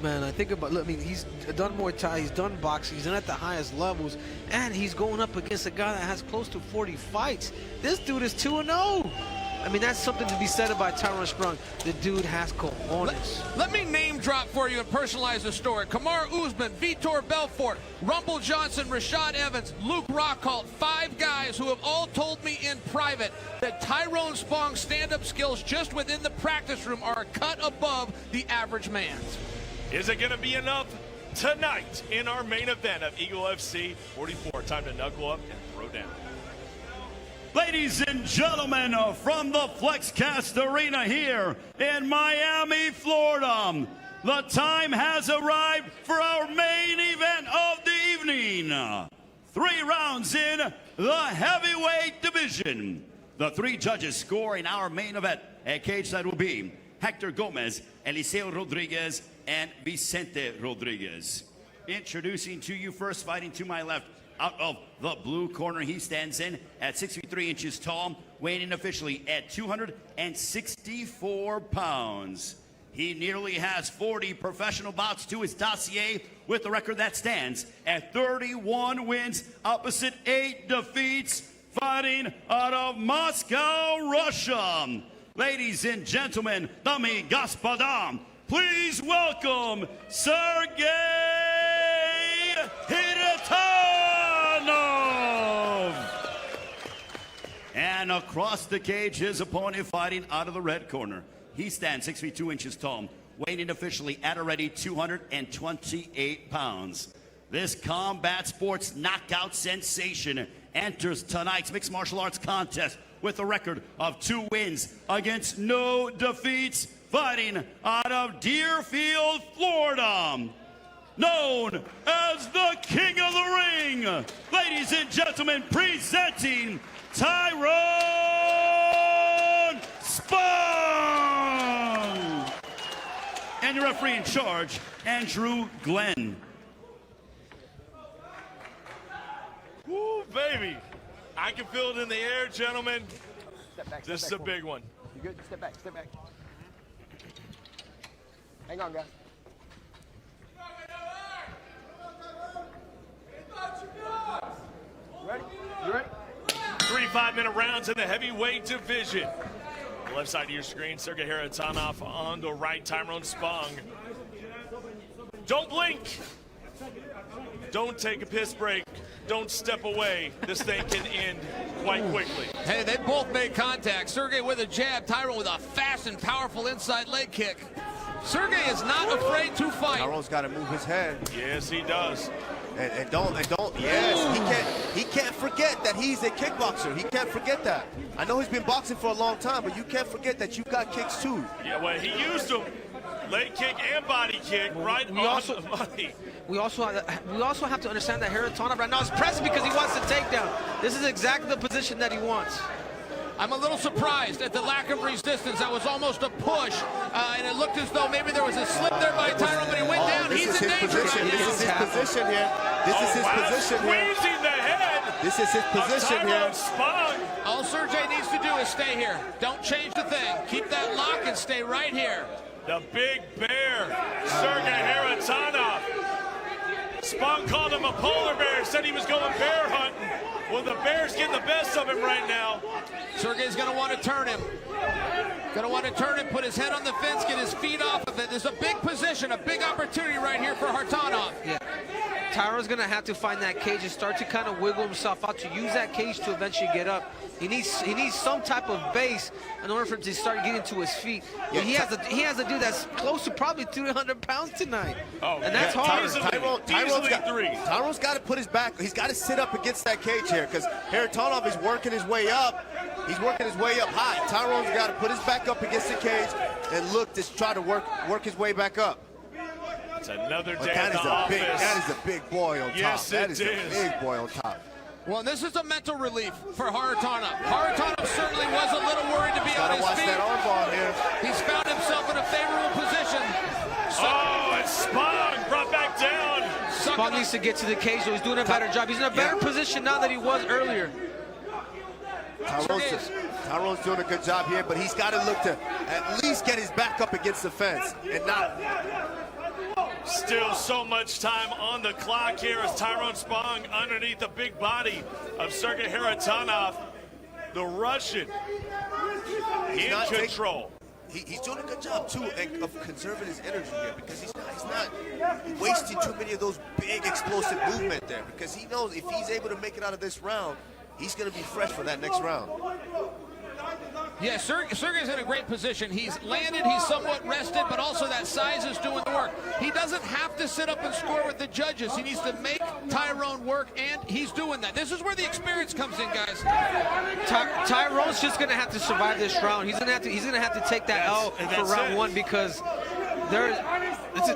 man. I think about, look, I mean, he's done Muay Thai, he's done boxing, he's done at the highest levels, and he's going up against a guy that has close to 40 fights. This dude is 2-0. I mean, that's something to be said about Tyrone Spong. The dude has cojones. Let me name drop for you and personalize the story. Kamar Usman, Vitor Belfort, Rumble Johnson, Rashad Evans, Luke Rockhold, 5 guys who have all told me in private that Tyrone Spong's stand-up skills just within the practice room are a cut above the average man's. Is it going to be enough tonight in our main event of Eagle FC 44? Time to knuckle up and throw down. Ladies and gentlemen, from the FlexCast Arena here in Miami, Florida, the time has arrived for our main event of the evening. 3 rounds in the heavyweight division. The 3 judges score in our main event at cage side will be Hector Gomez, Eliseo Rodriguez, and Vicente Rodriguez. Introducing to you first, fighting to my left, out of the blue corner, he stands in at 6 feet 3 inches tall, weighing in officially at 264 pounds. He nearly has 40 professional bouts to his dossier, with a record that stands at 31 wins, opposite 8 defeats, fighting out of Moscow, Russia. Ladies and gentlemen, dami gospoda, please welcome Sergei Kharitanov. And across the cage, his opponent fighting out of the red corner. He stands 6 feet 2 inches tall, weighing in officially at already 228 pounds. This combat sports knockout sensation enters tonight's mixed martial arts contest with a record of 2 wins against no defeats, fighting out of Deerfield, Florida, known as the King of the Ring. Ladies and gentlemen, presenting Tyrone Spong. And your referee in charge, Andrew Glenn. Woo, baby. I can feel it in the air, gentlemen. Step back, This is a big one. You good? Step back, step back. Hang on, guys. Ready? You ready? 3 5-minute rounds in the heavyweight division. The left side of your screen, Sergei Kharitanov. On the right, Tyrone Spong. Don't blink. Don't take a piss break. Don't step away. This thing can end quite quickly. Hey, they both made contact. Sergei with a jab, Tyrone with a fast and powerful inside leg kick. Sergei is not afraid to fight. Tyrone's got to move his head. Yes, he does. And don't, yes, he can't forget that he's a kickboxer. He can't forget that. I know he's been boxing for a long time, but you can't forget that you got kicks too. Yeah, well, he used them. Leg kick and body kick right on the money. We also have to understand that Kharitanov right now is pressing because he wants the takedown. This is exactly the position that he wants. I'm a little surprised at the lack of resistance. That was almost a push, and it looked as though maybe there was a slip there by Tyrone, but he went down. He's in danger. This is his position here. This is his position here. Squeezing the head. This is his position here. Spong. All Sergei needs to do is stay here. Don't change the thing. Keep that lock and stay right here. The big bear, Sergei Kharitanov. Spong called him a polar bear, said he was going bear hunting. Well, the bear's getting the best of him right now. Sergei's going to want to turn him. Going to want to turn him, put his head on the fence, get his feet off of it. There's a big position, a big opportunity right here for Kharitanov. Yeah. Tyrone's going to have to find that cage and start to kind of wiggle himself out to use that cage to eventually get up. He needs some type of base in order for him to start getting to his feet. Yeah, he has a dude that's close to probably 300 pounds tonight. Oh, and that's hard. Tyrone's got to put his back. He's got to sit up against that cage here because Kharitanov is working his way up. He's working his way up high. Tyrone's got to put his back up against the cage and look to try to work his way back up. It's another day at the office. That is a big boy on top. Yes, that it is a big boy on top. Well, this is a mental relief for Kharitanov. Kharitanov certainly was a little worried to be on his watch feet. that arm bar here. He's found himself in a favorable position. Oh, and Spong brought back down. Spong needs to get to the cage, so he's doing a better job. He's in a better position now than he was earlier. Tyrone's doing a good job here, but he's got to look to at least get his back up against the fence and not. Still so much time on the clock here as Tyrone Spong underneath the big body of Sergei Kharitanov, the Russian, in control. He's doing a good job, too, of conserving his energy here because he's not wasting too many of those big explosive movement there because he knows if he's able to make it out of this round, he's going to be fresh for that next round. Yeah, Sergei's in a great position. He's landed, he's somewhat rested, but also that size is doing the work. He doesn't have to sit up and score with the judges. He needs to make Tyrone work, and he's doing that. This is where the experience comes in, guys. Tyrone's just gonna have to survive this round. He's gonna have to take that L for round one because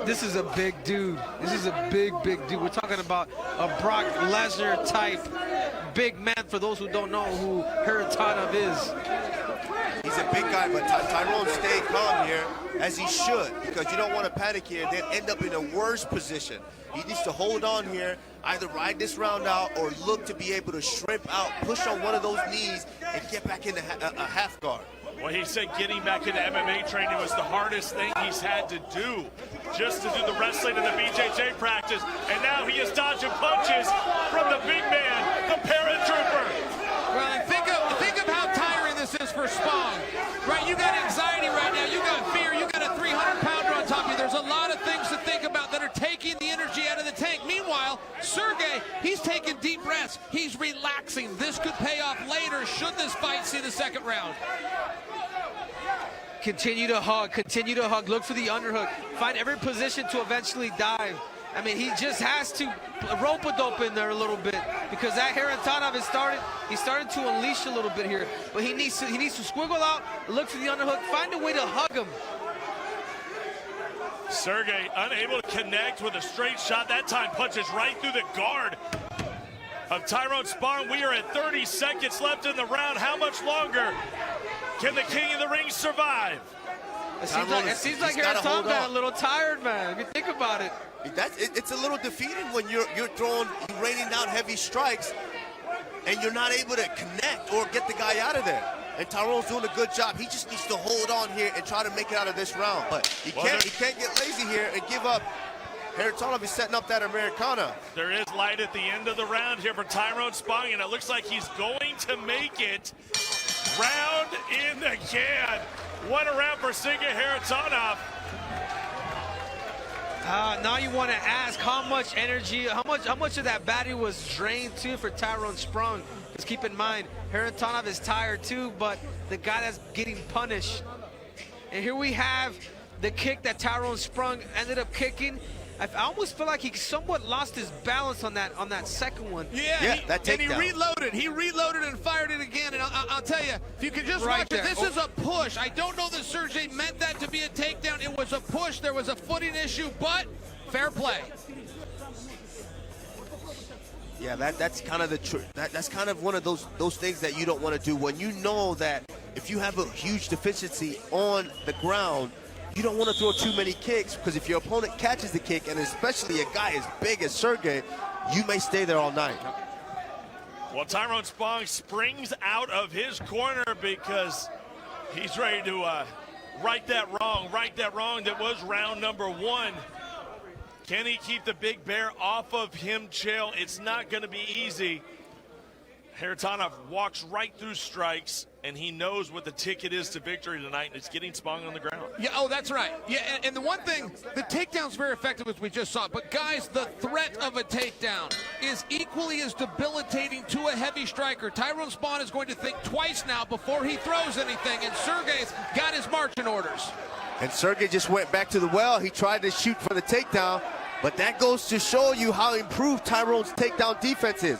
this is a big dude. This is a big dude. We're talking about a Brock Lesnar type big man for those who don't know who Kharitanov is. He's a big guy, but Tyrone's staying calm here, as he should, because you don't want to panic here, then end up in a worse position. He needs to hold on here, either ride this round out or look to be able to shrimp out, push on one of those knees, and get back into a half guard. Well, he said getting back into MMA training was the hardest thing he's had to do, just to do the wrestling and the BJJ practice. And now he is dodging punches from the big man, the paratrooper. Well, and think of how tiring this is for Spong. Right, you got anxiety right now, you got fear, you got a 300-pounder on top of you. There's a lot of things to think about that are taking the energy out of the tank. Meanwhile, Sergei, he's taking deep breaths. He's relaxing. This could pay off later should this fight see the second round. Continue to hug, look for the underhook, find every position to eventually dive. I mean, he just has to rope-a-dope in there a little bit because that Kharitanov he's starting to unleash a little bit here. But he needs to squiggle out, look for the underhook, find a way to hug him. Sergei unable to connect with a straight shot. That time punches right through the guard of Tyrone Spong. We are at 30 seconds left in the round. How much longer can the King of the Ring survive? It seems like Kharitanov got a little tired, man. If you think about it. It's a little defeating when you're raining down heavy strikes and you're not able to connect or get the guy out of there. And Tyrone's doing a good job. He just needs to hold on here and try to make it out of this round. But he can't get lazy here and give up. Kharitanov is setting up that Americana. There is light at the end of the round here for Tyrone Spong, and it looks like he's going to make it. Round in the can. One around for Sergei Kharitanov. Now you want to ask how much energy, how much of that battery was drained too for Tyrone Spong. Because keep in mind, Kharitanov is tired too, but the guy that's getting punished. And here we have the kick that Tyrone Spong ended up kicking. I almost feel like he somewhat lost his balance on that second one. Yeah, that takedown. And he reloaded and fired it again. And I'll tell you, if you can just watch it, this is a push. I don't know that Sergei meant that to be a takedown. It was a push. There was a footing issue, but fair play. Yeah, that's kind of that's kind of one of those things that you don't want to do when you know that if you have a huge deficiency on the ground. You don't want to throw too many kicks because if your opponent catches the kick, and especially a guy as big as Sergei, you may stay there all night. Well, Tyrone Spong springs out of his corner because he's ready to right that wrong that was round number one. Can he keep the big bear off of him, Chael? It's not going to be easy. Kharitanov walks right through strikes, and he knows what the ticket is to victory tonight, and it's getting Spong on the ground. Yeah, oh, that's right. Yeah, and the one thing, the takedown's very effective, as we just saw. But, guys, the threat of a takedown is equally as debilitating to a heavy striker. Tyrone Spong is going to think twice now before he throws anything, and Sergei's got his marching orders. And Sergei just went back to the well. He tried to shoot for the takedown, but that goes to show you how improved Tyrone's takedown defense is.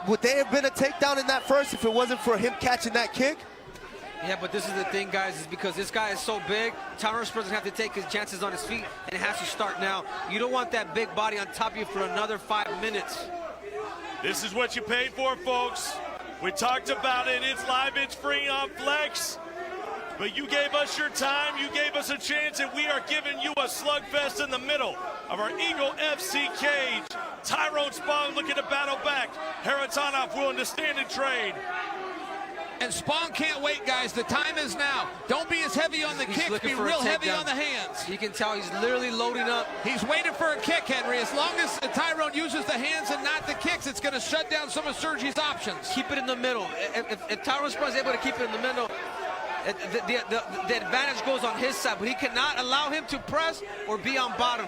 Would there have been a takedown in that first if it wasn't for him catching that kick? Yeah, but this is the thing, guys, is because this guy is so big, Tyrone Spong doesn't have to take his chances on his feet, and it has to start now. You don't want that big body on top of you for another 5 minutes. This is what you paid for, folks. We talked about it. It's live, it's free on Flex. But you gave us your time, you gave us a chance, and we are giving you a slugfest in the middle of our EagleFC cage. Tyrone Spong looking to battle back. Kharitanov willing to stand and trade. And Spong can't wait, guys. The time is now. Don't be as heavy on the He's kicks. looking Be for a real heavy takedown. on the hands. You can tell he's literally loading up. He's waiting for a kick, Henry. As long as Tyrone uses the hands and not the kicks, it's going to shut down some of Sergei's options. Keep it in the middle. If Tyrone Spong is able to keep it in the middle, the advantage goes on his side, but he cannot allow him to press or be on bottom.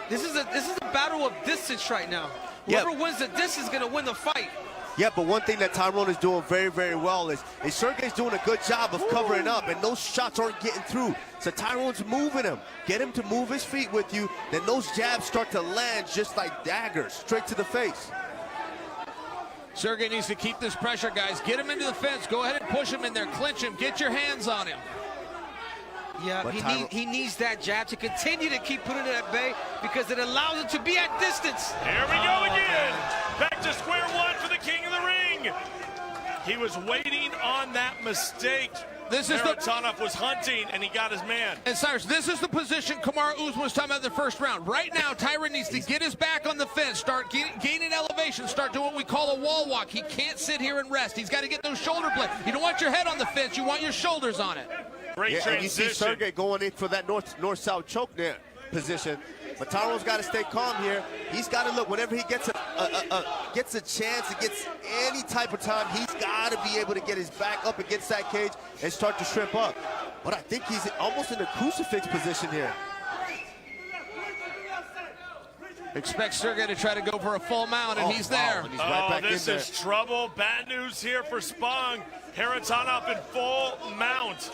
This is a battle of distance right now. Whoever wins the distance is going to win the fight. Yeah, but one thing that Tyrone is doing very, very well is Sergei's doing a good job of covering up, and those shots aren't getting through. So Tyrone's moving him. Get him to move his feet with you, then those jabs start to land just like daggers, straight to the face. Sergei needs to keep this pressure, guys. Get him into the fence. Go ahead and push him in there. Clinch him. Get your hands on him. Yeah, he needs that jab to continue to keep putting it at bay because it allows him to be at distance. Here we go again. Back to square one for the king of the ring. He was waiting on that mistake. Kharitanov was hunting, and he got his man. And Cyrus, this is the position Kamaru Usman was talking about in the first round. Right now, Tyrone needs to get his back on the fence, start gaining elevation, start doing what we call a wall walk. He can't sit here and rest. He's got to get those shoulder blades. You don't want your head on the fence. You want your shoulders on it. Great transition. And you see Sergei going in for that north-south choke there position. But Tyrone's got to stay calm here. He's got to look, whenever he gets a chance, he gets any type of time, he's got to be able to get his back up against that cage and start to shrimp up. But I think he's almost in a crucifix position here. Expect Sergei to try to go for a full mount, and he's there. And he's right back this in there. is trouble. Bad news here for Spong. Kharitanov in full mount.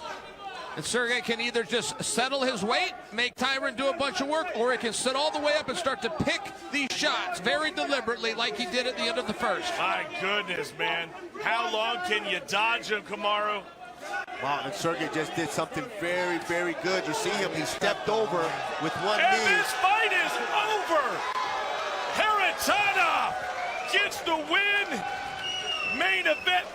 And Sergei can either just settle his weight, make Tyrone do a bunch of work, or he can sit all the way up and start to pick these shots very deliberately like he did at the end of the first. My goodness, man. How long can you dodge him, Kamaru? Wow, and Sergei just did something very, very good. You see him, he stepped over with one And knee. this fight is over. Kharitanov gets the win. Main event